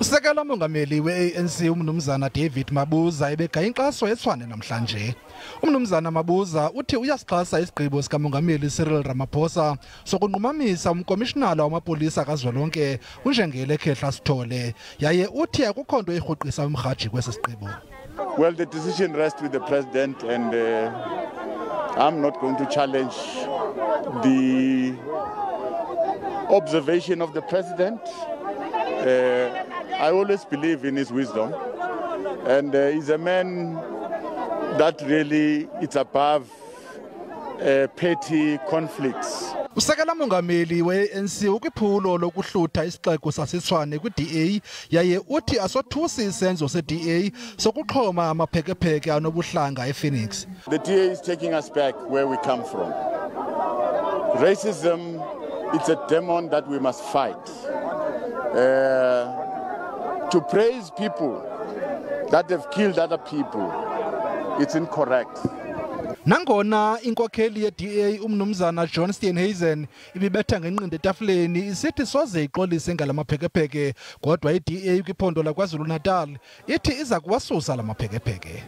Usekela mongameli weANC umnumzana David Mabuza Ebegay'inkxaso eTshwane namhlanje. Umnumzana Mabuza uthi uyasixhasa isigqibo sikamongameli uCyril Ramaphosa sokunqumamisa umkomishinala wamapolisa kazwelonke unjengele Khehla Sithole. Yaye uthi akukho nto irhuqisa umrhaji kwesi sigqibo. Well, the decision rests with the president, and I'm not going to challenge the observation of the president. I always believe in his wisdom, and he's a man that really it's above petty conflicts. Usekela mongameli weANC ukwiphulo lokuhlutha isixeko saseTshwane kwiDA yaye uthi asothusi isenzo seDA sokuxhoma amaphekepheke anobuhlanga ePhoenix. The DA is taking us back where we come from. Racism, it's a demon that we must fight. To praise people that have killed other people, it's incorrect. Nangona inkokheli yeDA umnumzana John Steenhuisen ibibetha ngenqindi etafuleni isithi soze ixolise ngalamaphekepheke, kodwa iDA kwiphondo laKwaZulu-Natal ithi iza kuwasusa lamaphekepheke.